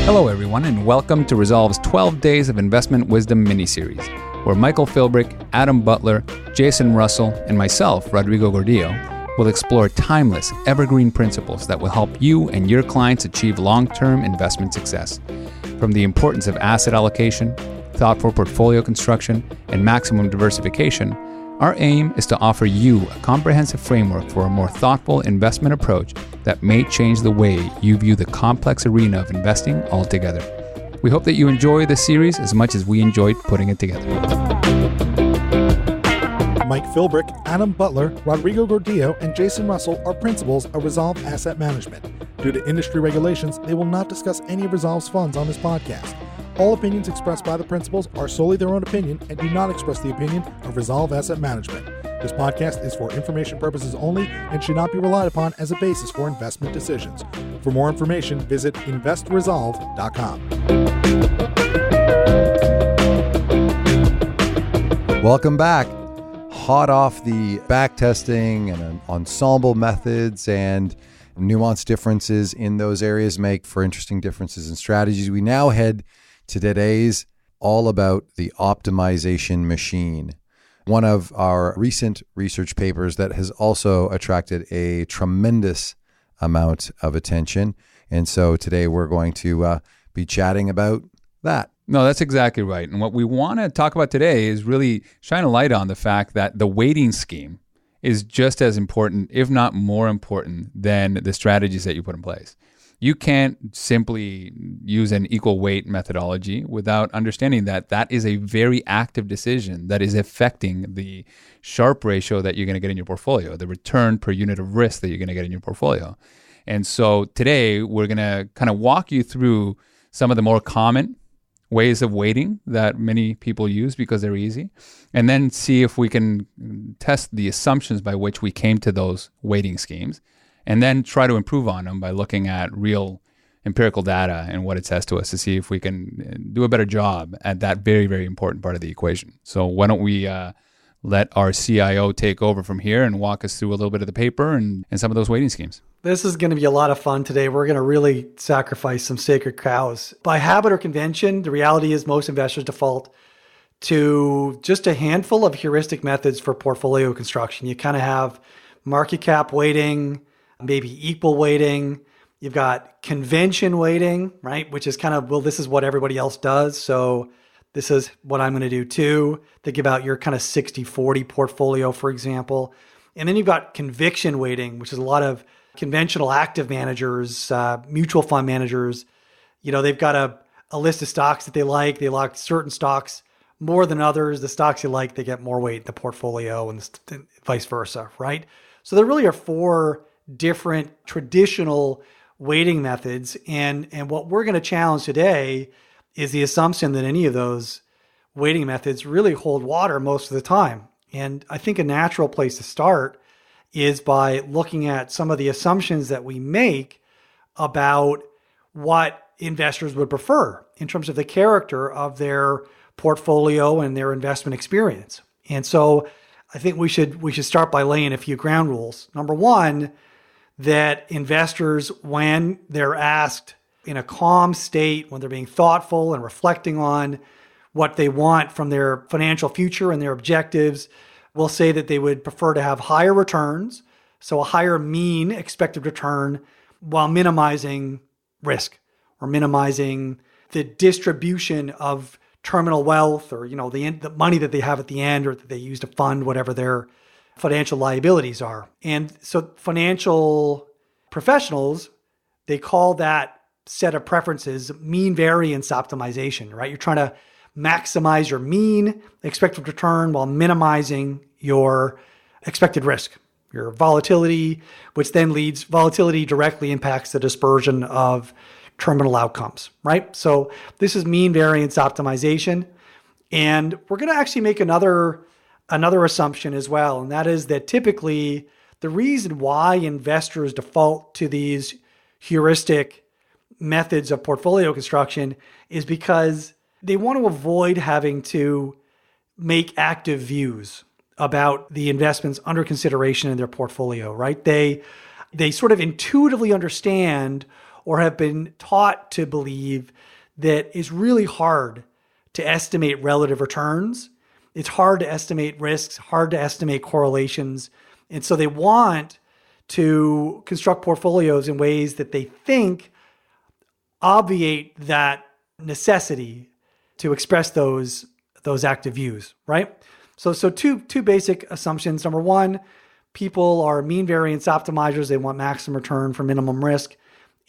Hello everyone, and welcome to Resolve's 12 Days of Investment Wisdom miniseries, where Michael Philbrick, Adam Butler, Jason Russell, and myself, Rodrigo Gordillo, will explore timeless, evergreen principles that will help you and your clients achieve long-term investment success. From the importance of asset allocation, thoughtful portfolio construction, and maximum diversification, our aim is to offer you a comprehensive framework for a more thoughtful investment approach that may change the way you view the complex arena of investing altogether. We hope that you enjoy this series as much as we enjoyed putting it together. Mike Philbrick, Adam Butler, Rodrigo Gordillo, and Jason Russell are principals of Resolve Asset Management. Due to industry regulations, they will not discuss any of Resolve's funds on this podcast. All opinions expressed by the principals are solely their own opinion and do not express the opinion of Resolve Asset Management. This podcast is for information purposes only and should not be relied upon as a basis for investment decisions. For more information, visit investresolve.com. Welcome back. Hot off the back testing and ensemble methods and nuanced differences in those areas make for interesting differences in strategies. We now head to today's all about the optimization machine. One of our recent research papers that has also attracted a tremendous amount of attention. And so today we're going to be chatting about that. No, that's exactly right. And what we want to talk about today is really shine a light on the fact that the weighting scheme is just as important, if not more important, than the strategies that you put in place. You can't simply use an equal weight methodology without understanding that that is a very active decision that is affecting the Sharpe ratio that you're going to get in your portfolio, the return per unit of risk that you're going to get in your portfolio. And so today we're going to kind of walk you through some of the more common ways of weighting that many people use because they're easy, and then see if we can test the assumptions by which we came to those weighting schemes, and then try to improve on them by looking at real empirical data and what it says to us to see if we can do a better job at that very, very important part of the equation. So why don't we let our CIO take over from here and walk us through a little bit of the paper and some of those weighting schemes. This is going to be a lot of fun today. We're going to really sacrifice some sacred cows. By habit or convention, the reality is most investors default to just a handful of heuristic methods for portfolio construction. You kind of have market cap weighting, maybe equal weighting. You've got convention weighting, right? Which is kind of, well, this is what everybody else does, so this is what I'm going to do too. Think about your kind of 60-40 portfolio, for example. And then you've got conviction weighting, which is a lot of conventional active managers, mutual fund managers. You know, they've got a list of stocks that they like. They like certain stocks more than others. The stocks you like, they get more weight in the portfolio and vice versa, right? So there really are four different traditional weighting methods. And what we're going to challenge today is the assumption that any of those weighting methods really hold water most of the time. And I think a natural place to start is by looking at some of the assumptions that we make about what investors would prefer in terms of the character of their portfolio and their investment experience. And so I think we should start by laying a few ground rules. Number one, that investors, when they're asked in a calm state, when they're being thoughtful and reflecting on what they want from their financial future and their objectives, will say that they would prefer to have higher returns, so a higher mean expected return, while minimizing risk or minimizing the distribution of terminal wealth, or the money that they have at the end, or that they use to fund whatever their financial liabilities are. And so financial professionals, they call that set of preferences mean variance optimization, right? You're trying to maximize your mean expected return while minimizing your expected risk, your volatility, which then volatility directly impacts the dispersion of terminal outcomes, right? So this is mean variance optimization. And we're going to actually make another assumption as well. And that is that typically the reason why investors default to these heuristic methods of portfolio construction is because they want to avoid having to make active views about the investments under consideration in their portfolio, right? They sort of intuitively understand or have been taught to believe that it's really hard to estimate relative returns. It's hard to estimate risks, hard to estimate correlations. And so they want to construct portfolios in ways that they think obviate that necessity to express those active views, right? So two basic assumptions. Number one, people are mean variance optimizers. They want maximum return for minimum risk.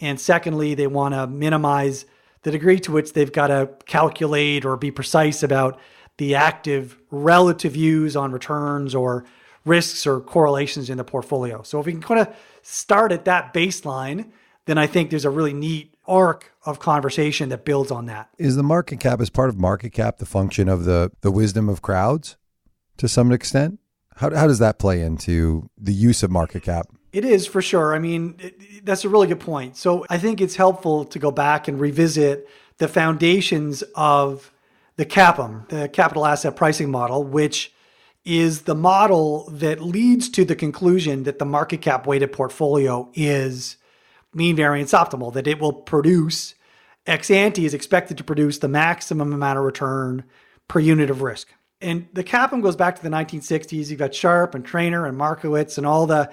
And secondly, they want to minimize the degree to which they've got to calculate or be precise about the active relative views on returns or risks or correlations in the portfolio. So if we can kind of start at that baseline, then I think there's a really neat arc of conversation that builds on that. Is the market cap, as part of market cap, the function of the wisdom of crowds to some extent? How does that play into the use of market cap? It is, for sure. I mean, that's a really good point. So I think it's helpful to go back and revisit the foundations of the CAPM, the capital asset pricing model, which is the model that leads to the conclusion that the market cap weighted portfolio is mean variance optimal, that it will produce, ex ante is expected to produce the maximum amount of return per unit of risk. And the CAPM goes back to the 1960s. You've got Sharpe and Trainer and Markowitz and all the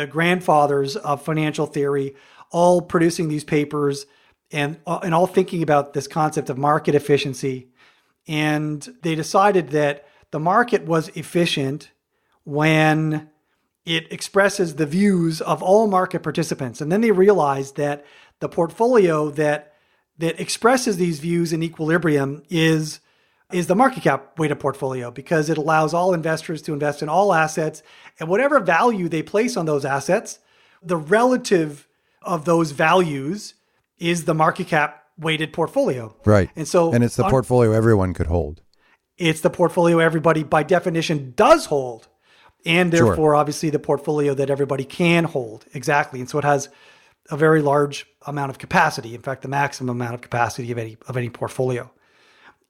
grandfathers of financial theory, all producing these papers and all thinking about this concept of market efficiency. And they decided that the market was efficient when it expresses the views of all market participants. And then they realized that the portfolio that expresses these views in equilibrium is the market cap weighted portfolio, because it allows all investors to invest in all assets, and whatever value they place on those assets, the relative of those values is the market cap weighted portfolio. Right. And so, and it's the portfolio everyone could hold. It's the portfolio everybody by definition does hold. And therefore, Sure. Obviously, the portfolio that everybody can hold. Exactly. And so it has a very large amount of capacity. In fact, the maximum amount of capacity of any portfolio.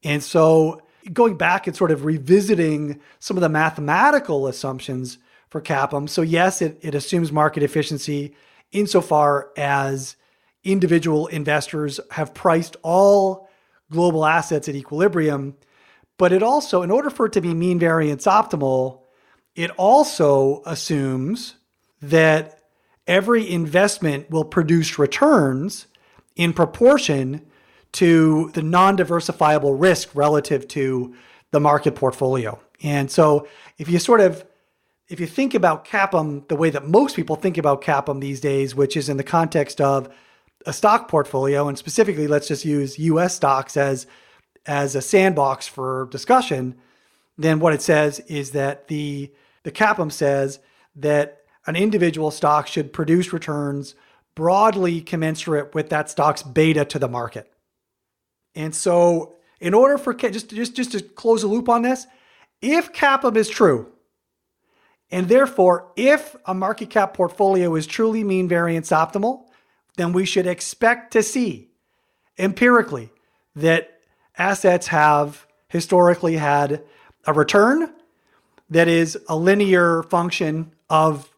And so going back and sort of revisiting some of the mathematical assumptions for CAPM. So yes, it assumes market efficiency insofar as individual investors have priced all global assets at equilibrium. But it also, in order for it to be mean variance optimal, it also assumes that every investment will produce returns in proportion to the non-diversifiable risk relative to the market portfolio. And so if you think about CAPM the way that most people think about CAPM these days, which is in the context of a stock portfolio, and specifically let's just use US stocks as a sandbox for discussion, then what it says is that the CAPM says that an individual stock should produce returns broadly commensurate with that stock's beta to the market. And so in order for, just to close a loop on this, if CAPM is true, and therefore if a market cap portfolio is truly mean variance optimal, then we should expect to see empirically that assets have historically had a return that is a linear function of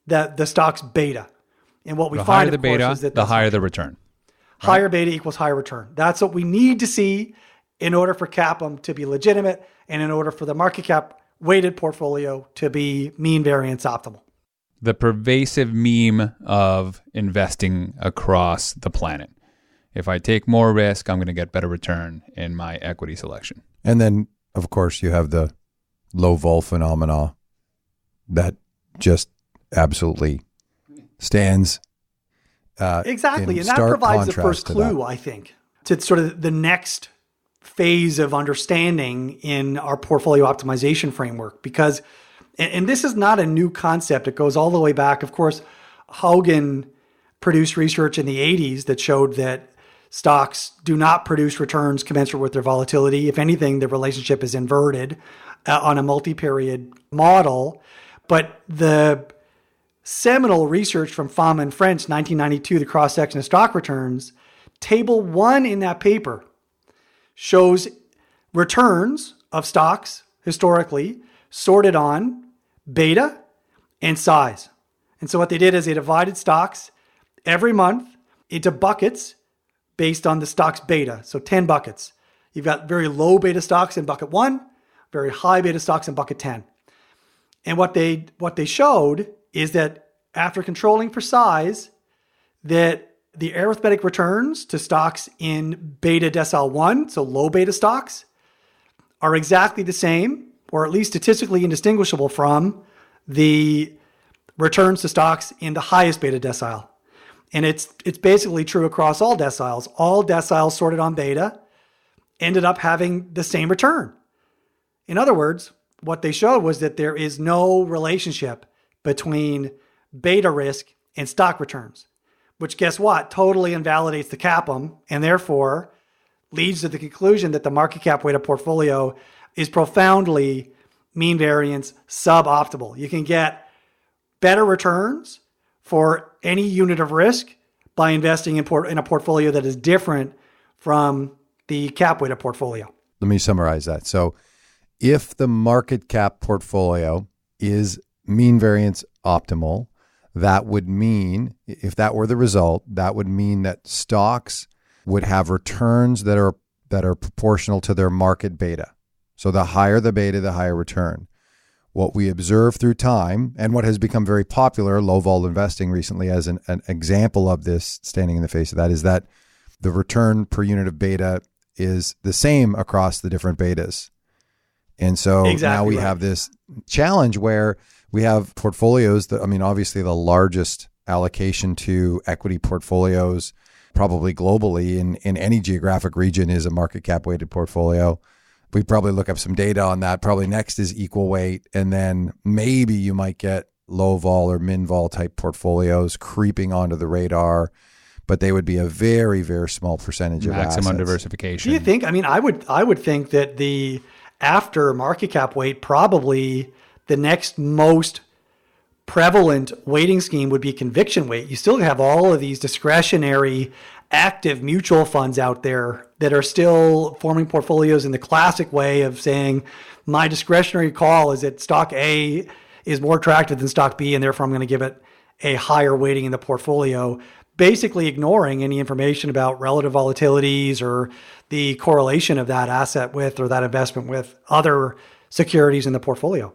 the stock's beta. And what we find, of course, is that the higher the return. Higher beta equals higher return. That's what we need to see in order for CAPM to be legitimate and in order for the market cap weighted portfolio to be mean variance optimal. The pervasive meme of investing across the planet. If I take more risk, I'm going to get better return in my equity selection. And then, of course, you have the low vol phenomena that just absolutely stands exactly. And that provides the first clue, I think, to sort of the next phase of understanding in our portfolio optimization framework. Because, and this is not a new concept. It goes all the way back. Of course, Haugen produced research in the 80s that showed that stocks do not produce returns commensurate with their volatility. If anything, the relationship is inverted on a multi-period model. But the seminal research from Fama and French, 1992, the cross-section of stock returns, table 1 in that paper shows returns of stocks historically sorted on beta and size. And so what they did is they divided stocks every month into buckets based on the stock's beta. So 10 buckets. You've got very low beta stocks in bucket 1, very high beta stocks in bucket 10. And what they showed is that after controlling for size, that the arithmetic returns to stocks in beta decile 1, so low beta stocks, are exactly the same, or at least statistically indistinguishable from the returns to stocks in the highest beta decile. And it's basically true across all deciles. All deciles sorted on beta ended up having the same return. In other words, what they showed was that there is no relationship between beta risk and stock returns, which guess what? Totally invalidates the CAPM and therefore leads to the conclusion that the market cap weighted portfolio is profoundly mean variance suboptimal. You can get better returns for any unit of risk by investing in a portfolio that is different from the cap weighted portfolio. Let me summarize that. So if the market cap portfolio is mean variance optimal, that would mean, if that were the result, that would mean that stocks would have returns that are proportional to their market beta. So the higher the beta, the higher return. What we observe through time, and what has become very popular, low vol investing recently as an example of this, standing in the face of that, is that the return per unit of beta is the same across the different betas. And so now we have this challenge where we have portfolios that, obviously the largest allocation to equity portfolios, probably globally in any geographic region, is a market cap weighted portfolio. We probably look up some data on that. Probably next is equal weight. And then maybe you might get low vol or min vol type portfolios creeping onto the radar, but they would be a very, very small percentage of maximum assets. Diversification. Do you think? I would think that the after market cap weight, probably the next most prevalent weighting scheme would be conviction weight. You still have all of these discretionary active mutual funds out there that are still forming portfolios in the classic way of saying, my discretionary call is that stock A is more attractive than stock B, and therefore I'm going to give it a higher weighting in the portfolio, basically ignoring any information about relative volatilities or the correlation of that asset with, or that investment with, other securities in the portfolio.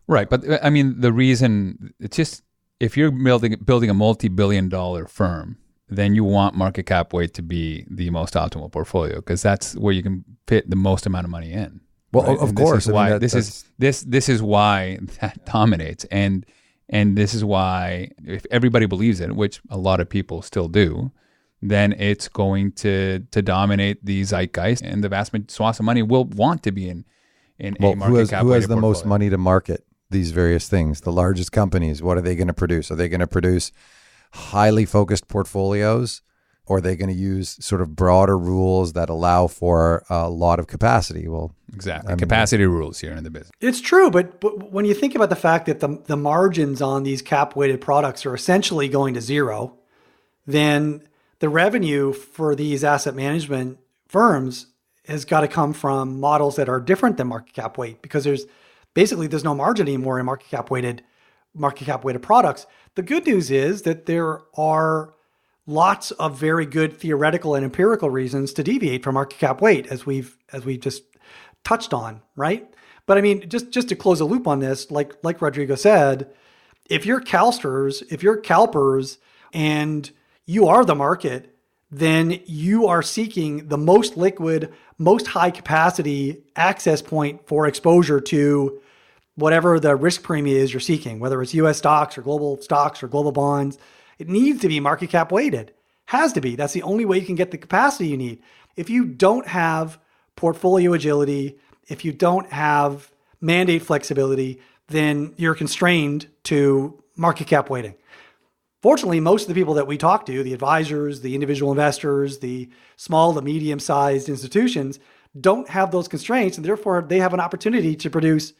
Right. But the reason, it's just, if you're building a multi-billion-dollar firm, then you want market cap weight to be the most optimal portfolio, because that's where you can fit the most amount of money in. Well, right? of course. This is why that dominates, and this is why, if everybody believes it, which a lot of people still do, then it's going to dominate the zeitgeist, and the vast swath of money will want to be in a market cap. Who has the most money to market these various things? The largest companies. What are they going to produce? Are they going to produce highly focused portfolios, or are they going to use sort of broader rules that allow for a lot of capacity? Well, exactly. Capacity rules here in the business. It's true, but when you think about the fact that the margins on these cap weighted products are essentially going to zero, then the revenue for these asset management firms has got to come from models that are different than market cap weight, because there's no margin anymore in market cap weighted products. The good news is that there are lots of very good theoretical and empirical reasons to deviate from market cap weight, as we've just touched on, right? But just to close a loop on this, like Rodrigo said, if you're CalPERS, and you are the market, then you are seeking the most liquid, most high capacity access point for exposure to whatever the risk premium is you're seeking, whether it's US stocks or global bonds. It needs to be market cap weighted. Has to be. That's the only way you can get the capacity you need. If you don't have portfolio agility, if you don't have mandate flexibility, then you're constrained to market cap weighting. Fortunately, most of the people that we talk to, the advisors, the individual investors, the small to medium-sized institutions, don't have those constraints, and therefore they have an opportunity to produce,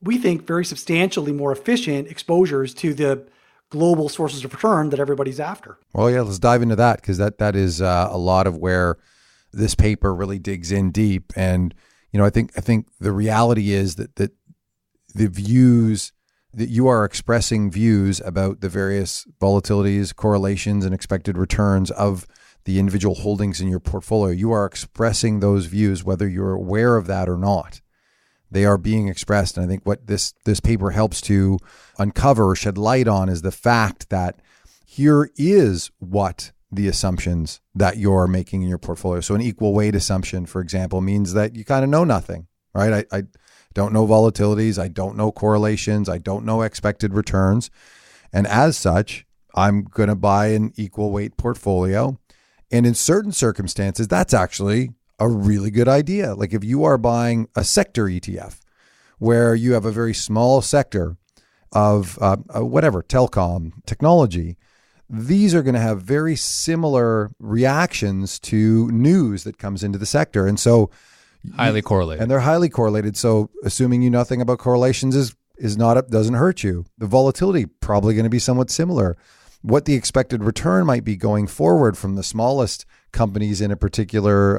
we think, very substantially more efficient exposures to the global sources of return that everybody's after. Well, yeah, let's dive into that, because that is a lot of where this paper really digs in deep. And I think the reality is that the views that you are expressing views about the various volatilities, correlations, and expected returns of the individual holdings in your portfolio. You are expressing those views, whether you're aware of that or not. They are being expressed. And I think what this paper helps to uncover or shed light on is the fact that here is what the assumptions that you're making in your portfolio. So an equal weight assumption, for example, means that you kind of know nothing, right? I don't know volatilities. I don't know correlations. I don't know expected returns. And as such, I'm going to buy an equal weight portfolio. And in certain circumstances, that's actually a really good idea. Like if you are buying a sector ETF where you have a very small sector of telecom, technology, these are going to have very similar reactions to news that comes into the sector. And so highly correlated. And they're highly correlated. So assuming you know nothing about correlations doesn't hurt you. The volatility probably going to be somewhat similar. What the expected return might be going forward from the smallest companies in a particular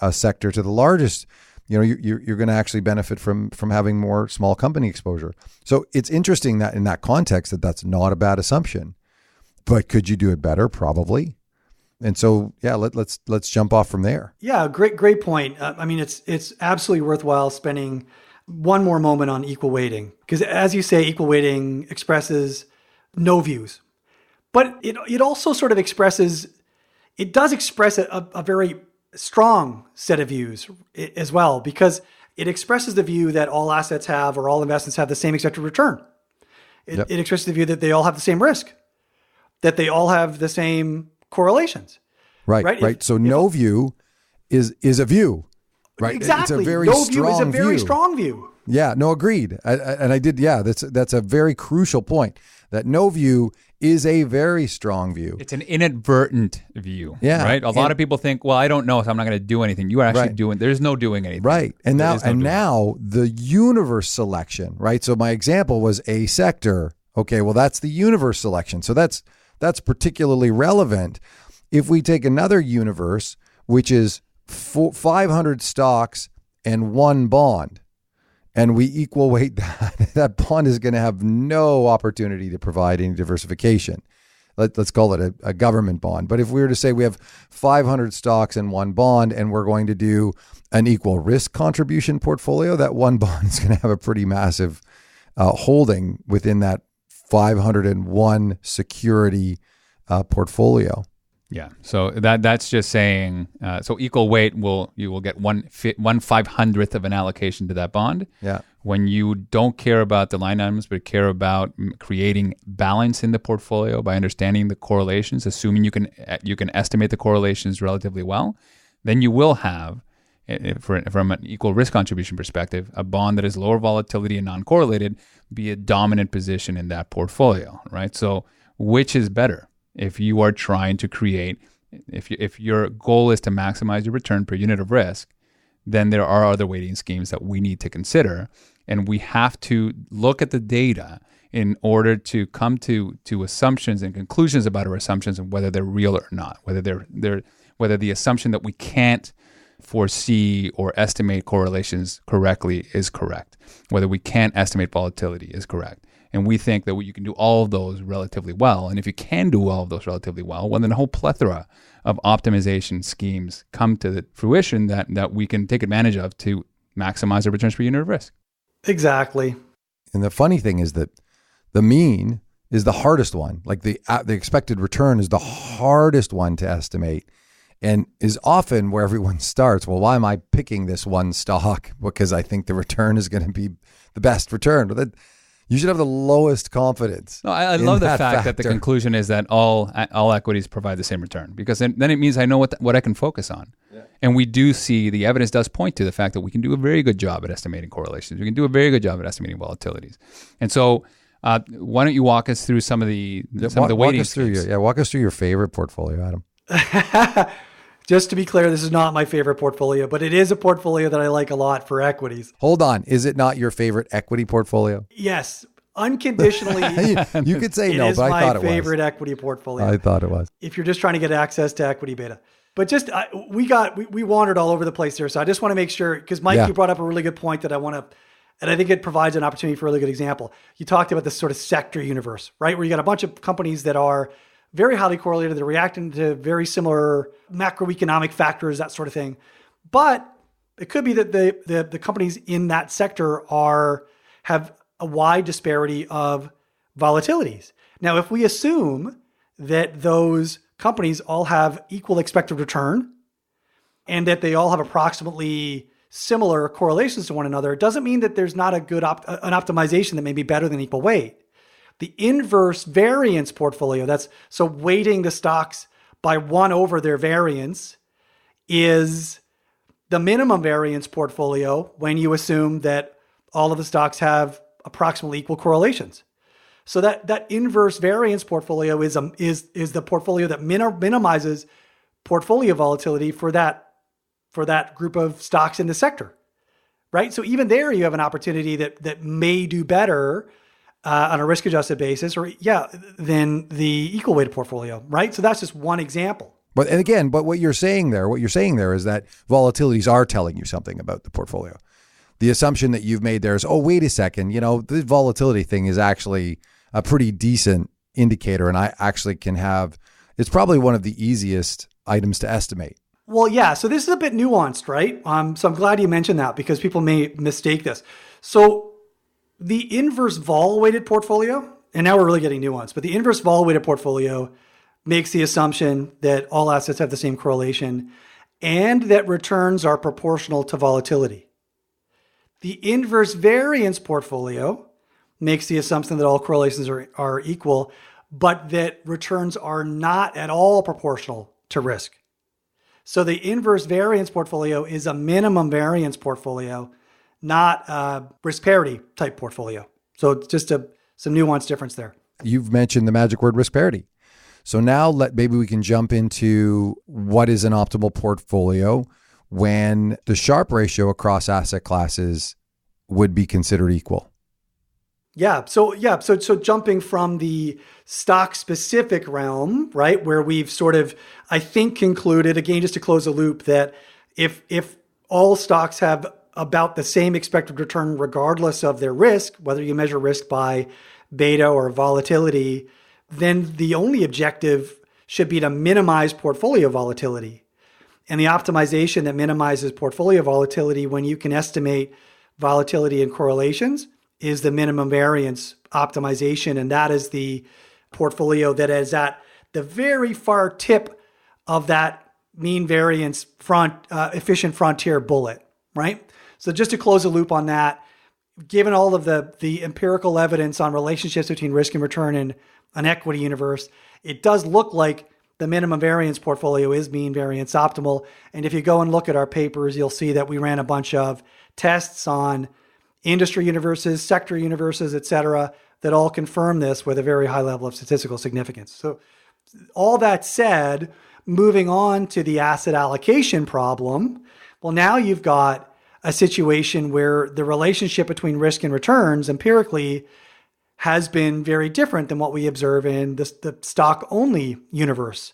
a sector to the largest, you're going to actually benefit from having more small company exposure. So it's interesting that in that context that's not a bad assumption. But could you do it better? Probably. And so, yeah, let's jump off from there. Yeah, great point. I mean, it's absolutely worthwhile spending one more moment on equal weighting, because as you say, equal weighting expresses no views, but it also sort of expresses a very strong set of views as well, because it expresses the view that all assets have, or all investments have, the same expected return. It expresses the view that they all have the same risk, that they all have the same correlations. Right. So no view is a view, right? Exactly. It's a very no strong view is a very view. strong view. Yeah, no, agreed. That's a very crucial point, that no view is a very strong view. It's an inadvertent view, yeah, right? A lot of people think, well, I don't know, so I'm not going to do anything. You are actually doing, there's no doing anything. Right. And now the universe selection, right? So my example was a sector. Okay, well, that's the universe selection. So that's particularly relevant. If we take another universe, which is 500 stocks and one bond, and we equal weight that bond is going to have no opportunity to provide any diversification. Let's call it a government bond. But if we were to say we have 500 stocks and one bond, and we're going to do an equal risk contribution portfolio, that one bond is going to have a pretty massive holding within that 501 security portfolio. Yeah. So that's just saying, so equal weight you will get one 500th of an allocation to that bond. Yeah. When you don't care about the line items, but care about creating balance in the portfolio by understanding the correlations, assuming you can estimate the correlations relatively well, then you will have, from an equal risk contribution perspective, a bond that is lower volatility and non-correlated be a dominant position in that portfolio, right? So which is better? If you are trying to create, if your goal is to maximize your return per unit of risk, then there are other weighting schemes that we need to consider. And we have to look at the data in order to come to assumptions and conclusions about our assumptions and whether they're real or not, whether whether the assumption that we can't foresee or estimate correlations correctly is correct, whether we can't estimate volatility is correct. And we think that you can do all of those relatively well. And if you can do all of those relatively well, then a whole plethora of optimization schemes come to the fruition that we can take advantage of to maximize our returns per unit of risk. Exactly. And the funny thing is that the mean is the hardest one. Like the expected return is the hardest one to estimate, and is often where everyone starts. Well, why am I picking this one stock? Because I think the return is going to be the best return. But you should have the lowest confidence. No, I love the fact that the conclusion is that all equities provide the same return, because then it means I know what I can focus on. Yeah. And we do see the evidence does point to the fact that we can do a very good job at estimating correlations. We can do a very good job at estimating volatilities. And so why don't you walk us through some of the weighting schemes? Walk us through your favorite portfolio, Adam. Just to be clear, this is not my favorite portfolio, but it is a portfolio that I like a lot for equities. Hold on. Is it not your favorite equity portfolio? Yes. Unconditionally. you could say no, but I thought it was. It is my favorite equity portfolio. I thought it was. If you're just trying to get access to equity beta. But just, we wandered all over the place there. So I just want to make sure, because Mike, you brought up a really good point that I want to, and I think it provides an opportunity for a really good example. You talked about this sort of sector universe, right? Where you got a bunch of companies that are very highly correlated. They're reacting to very similar macroeconomic factors, that sort of thing. But it could be that the companies in that sector have a wide disparity of volatilities. Now, if we assume that those companies all have equal expected return and that they all have approximately similar correlations to one another, it doesn't mean that there's not an optimization that may be better than equal weight. The inverse variance portfolio, so weighting the stocks by 1 over their variance, is the minimum variance portfolio when you assume that all of the stocks have approximately equal correlations. So that inverse variance portfolio is the portfolio that minimizes portfolio volatility for that group of stocks in the sector, right? So even there, you have an opportunity that may do better on a risk-adjusted basis, than the equal weighted portfolio, right? So that's just one example. But what you're saying there is that volatilities are telling you something about the portfolio. The assumption that you've made there is, oh, wait a second, the volatility thing is actually a pretty decent indicator, and I actually it's probably one of the easiest items to estimate. Well, yeah. So this is a bit nuanced, right? So I'm glad you mentioned that because people may mistake this. So the inverse vol-weighted portfolio, and now we're really getting nuanced, but the inverse vol-weighted portfolio makes the assumption that all assets have the same correlation and that returns are proportional to volatility. The inverse variance portfolio makes the assumption that all correlations are equal, but that returns are not at all proportional to risk. So the inverse variance portfolio is a minimum variance portfolio, not a risk parity type portfolio. So just some nuanced difference there. You've mentioned the magic word risk parity. So now maybe we can jump into what is an optimal portfolio when the Sharpe ratio across asset classes would be considered equal. So jumping from the stock specific realm, right, where we've sort of, I think, concluded, again, just to close the loop, that if all stocks have about the same expected return regardless of their risk, whether you measure risk by beta or volatility, then the only objective should be to minimize portfolio volatility. And the optimization that minimizes portfolio volatility when you can estimate volatility and correlations is the minimum variance optimization. And that is the portfolio that is at the very far tip of that mean variance efficient frontier bullet, right? So just to close the loop on that, given all of the empirical evidence on relationships between risk and return in an equity universe, it does look like the minimum variance portfolio is mean variance optimal. And if you go and look at our papers, you'll see that we ran a bunch of tests on industry universes, sector universes, et cetera, that all confirm this with a very high level of statistical significance. So all that said, moving on to the asset allocation problem, well, now you've got a situation where the relationship between risk and returns empirically has been very different than what we observe in the stock-only universe.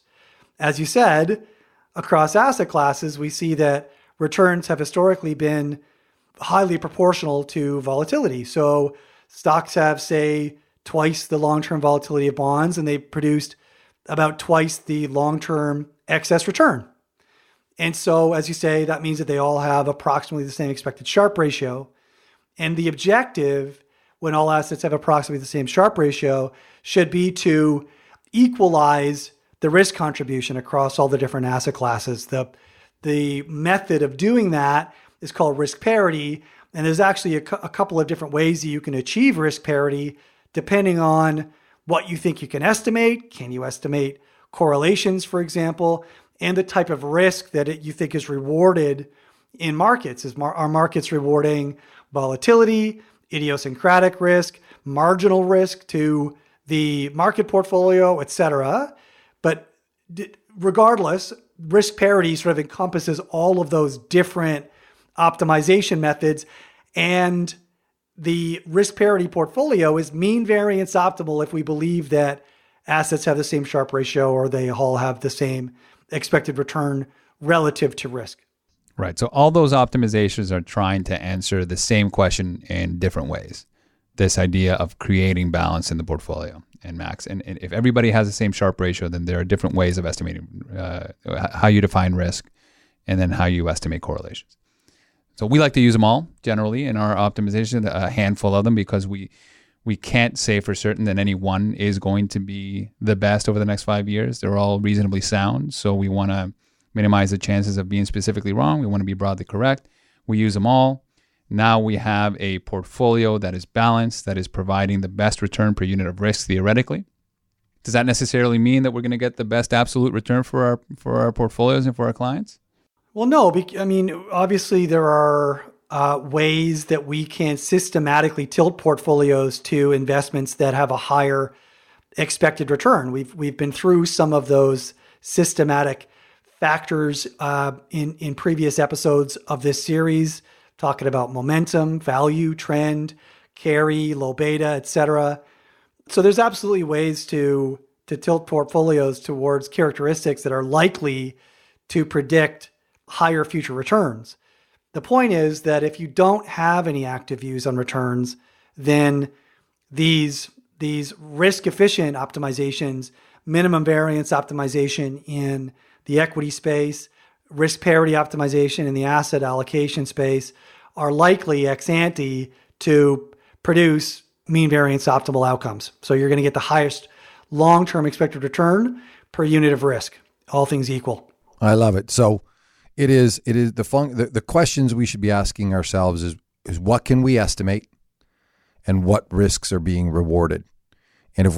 As you said, across asset classes, we see that returns have historically been highly proportional to volatility. So stocks have, say, twice the long-term volatility of bonds, and they produced about twice the long-term excess return. And so, as you say, that means that they all have approximately the same expected Sharpe ratio. And the objective, when all assets have approximately the same Sharpe ratio, should be to equalize the risk contribution across all the different asset classes. The method of doing that is called risk parity. And there's actually a couple of different ways that you can achieve risk parity depending on what you think you can estimate. Can you estimate correlations, for example, and the type of risk that you think is rewarded in markets? Are markets rewarding volatility, idiosyncratic risk, marginal risk to the market portfolio, et cetera? But regardless, risk parity sort of encompasses all of those different optimization methods, and the risk parity portfolio is mean variance optimal if we believe that assets have the same Sharpe ratio or they all have the same expected return relative to risk. Right. So all those optimizations are trying to answer the same question in different ways. this idea of creating balance in the portfolio. And Max, and if everybody has the same Sharpe ratio, then there are different ways of estimating how you define risk and then how you estimate correlations. So we like to use them all generally in our optimization, a handful of them, because we can't say for certain that any one is going to be the best over the next 5 years. They're all reasonably sound. So we want to minimize the chances of being specifically wrong. We want to be broadly correct. We use them all. Now we have a portfolio that is balanced, that is providing the best return per unit of risk theoretically. Does that necessarily mean that we're going to get the best absolute return for our portfolios and for our clients? Well, no. I mean, obviously there are ways that we can systematically tilt portfolios to investments that have a higher expected return. We've been through some of those systematic factors in previous episodes of this series, talking about momentum, value, trend, carry, low beta, etc. So there's absolutely ways to tilt portfolios towards characteristics that are likely to predict higher future returns. The point is that if you don't have any active views on returns, then these risk efficient optimizations, minimum variance optimization in the equity space, risk parity optimization in the asset allocation space are likely ex ante to produce mean variance optimal outcomes. So you're going to get the highest long-term expected return per unit of risk, all things equal. I love it. So it is the questions we should be asking ourselves is what can we estimate and what risks are being rewarded? And if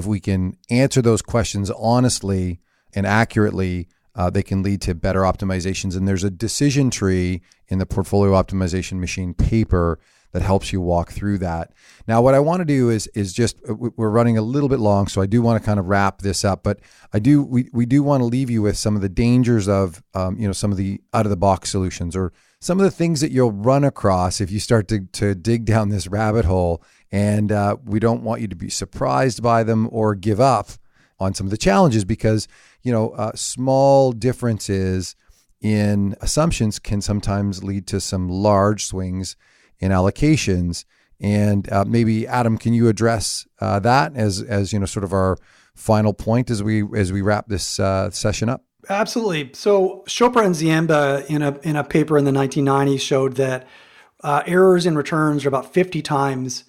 we can answer those questions honestly and accurately, they can lead to better optimizations. And there's a decision tree in the Portfolio Optimization Machine paper that helps you walk through that. Now, what I want to do is just, we're running a little bit long, so I do want to kind of wrap this up, but we do want to leave you with some of the dangers of, some of the out of the box solutions, or some of the things that you'll run across if you start to dig down this rabbit hole. And we don't want you to be surprised by them or give up on some of the challenges, because small differences in assumptions can sometimes lead to some large swings in allocations. And maybe Adam, can you address that as sort of our final point as we wrap this session up? Absolutely. So Chopra and Ziemba in a paper in the 1990s showed that errors in returns are about 50 times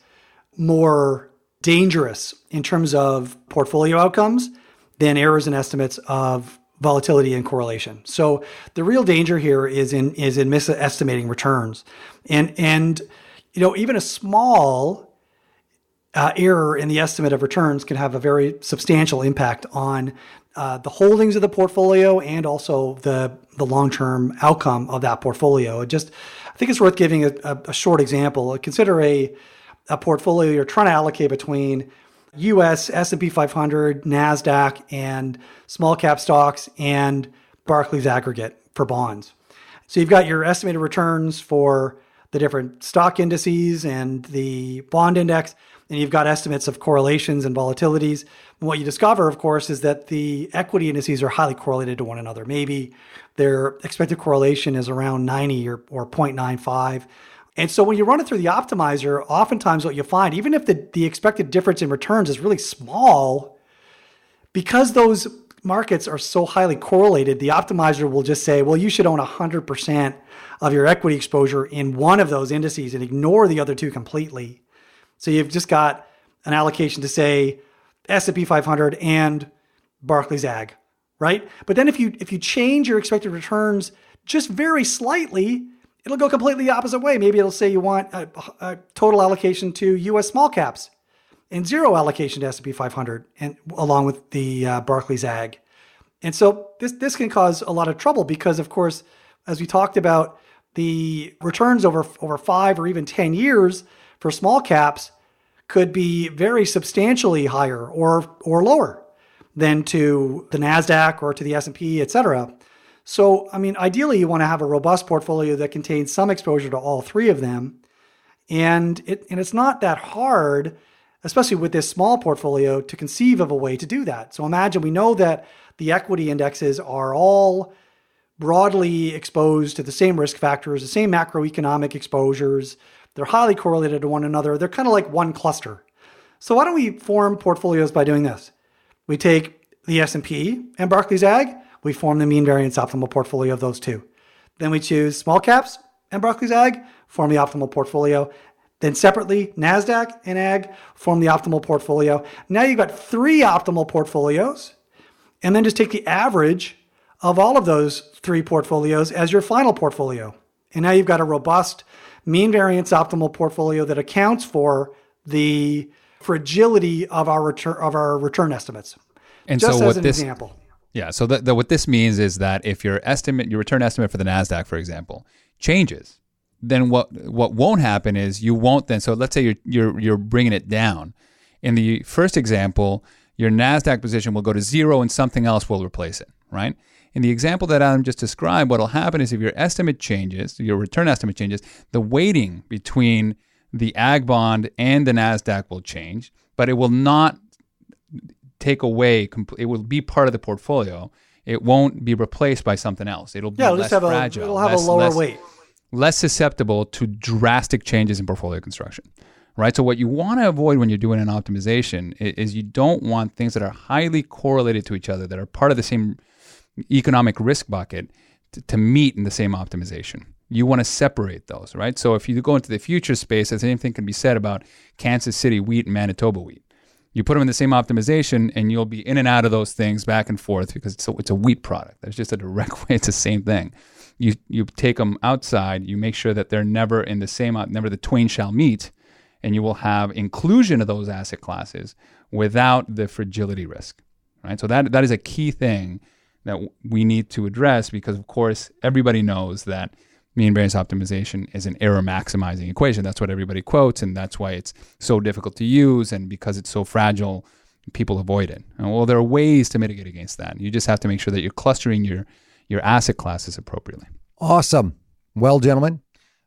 more dangerous in terms of portfolio outcomes than errors in estimates of volatility and correlation. So the real danger here is in misestimating returns, and even a small error in the estimate of returns can have a very substantial impact on the holdings of the portfolio and also the long-term outcome of that portfolio. I think it's worth giving a short example. Consider a portfolio you're trying to allocate between U.S., S&P 500, NASDAQ, and small cap stocks, and Barclays aggregate for bonds. So you've got your estimated returns for the different stock indices and the bond index, and you've got estimates of correlations and volatilities. And what you discover, of course, is that the equity indices are highly correlated to one another. Maybe their expected correlation is around 90 or 0.95. And so when you run it through the optimizer, oftentimes what you find, even if the expected difference in returns is really small, because those markets are so highly correlated, the optimizer will just say, well, you should own 100% of your equity exposure in one of those indices and ignore the other two completely. So you've just got an allocation to say S&P 500 and Barclays Ag, right? But then if you change your expected returns just very slightly, it'll go completely the opposite way. Maybe it'll say you want a total allocation to U.S. small caps and zero allocation to S&P 500, and along with the Barclays Ag. And so this can cause a lot of trouble because, of course, as we talked about, the returns over 5 or even 10 years for small caps could be very substantially higher or lower than to the NASDAQ or to the S&P, et cetera. So, ideally, you want to have a robust portfolio that contains some exposure to all three of them. And it's not that hard, especially with this small portfolio, to conceive of a way to do that. So imagine we know that the equity indexes are all broadly exposed to the same risk factors, the same macroeconomic exposures. They're highly correlated to one another. They're kind of like one cluster. So why don't we form portfolios by doing this? We take the S&P and Barclays Ag. We form the mean variance optimal portfolio of those two. Then we choose small caps and Barclays Ag, form the optimal portfolio. Then separately, NASDAQ and Ag form the optimal portfolio. Now you've got 3 optimal portfolios. And then just take the average of all of those 3 portfolios as your final portfolio. And now you've got a robust mean variance optimal portfolio that accounts for the fragility of our return estimates. And just so as an example. Yeah. So what this means is that if your return estimate for the NASDAQ, for example, changes, then what won't happen is you won't then. So let's say you're bringing it down. In the first example, your NASDAQ position will go to 0 and something else will replace it, right? In the example that Adam just described, what will happen is if your estimate changes, your return estimate changes, the weighting between the ag bond and the NASDAQ will change, but it will not take away, it will be part of the portfolio. It won't be replaced by something else. It'll be less fragile. It'll have a lower weight. Less susceptible to drastic changes in portfolio construction, right? So what you want to avoid when you're doing an optimization is you don't want things that are highly correlated to each other, that are part of the same economic risk bucket to meet in the same optimization. You want to separate those, right? So if you go into the future space, the same thing can be said about Kansas City wheat and Manitoba wheat. You put them in the same optimization and you'll be in and out of those things back and forth because it's a wheat product. There's just a direct way. It's the same thing. You take them outside, you make sure that they're never in the same, never the twain shall meet, and you will have inclusion of those asset classes without the fragility risk, right? So that is a key thing that we need to address because, of course, everybody knows that mean variance optimization is an error maximizing equation. That's what everybody quotes, and that's why it's so difficult to use, and because it's so fragile, people avoid it. And well, there are ways to mitigate against that. You just have to make sure that you're clustering your asset classes appropriately. Awesome. Well, gentlemen,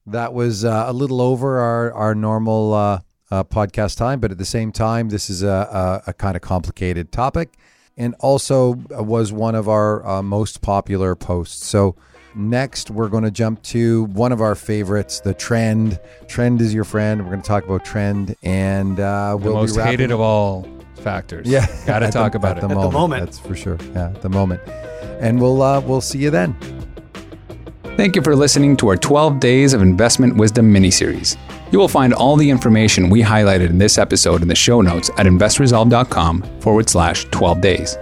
that was a little over our normal podcast time, but at the same time, this is a kind of complicated topic and also was one of our most popular posts. So next, we're going to jump to one of our favorites, the trend. Trend is your friend. We're going to talk about trend, and we'll the most hated of all factors. Yeah, got to talk about it at the moment. That's for sure. Yeah, at the moment. And we'll see you then. Thank you for listening to our 12 Days of Investment Wisdom miniseries. You will find all the information we highlighted in this episode in the show notes at investresolve.com/12 days.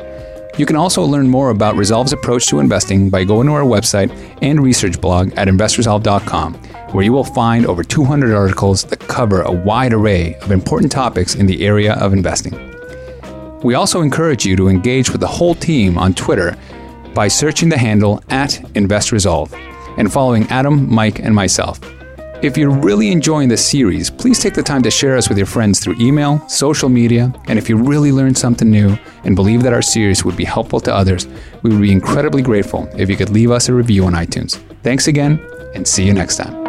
You can also learn more about Resolve's approach to investing by going to our website and research blog at investresolve.com, where you will find over 200 articles that cover a wide array of important topics in the area of investing. We also encourage you to engage with the whole team on Twitter by searching the handle @InvestResolve and following Adam, Mike, and myself. If you're really enjoying this series, please take the time to share us with your friends through email, social media, and if you really learned something new and believe that our series would be helpful to others, we would be incredibly grateful if you could leave us a review on iTunes. Thanks again, and see you next time.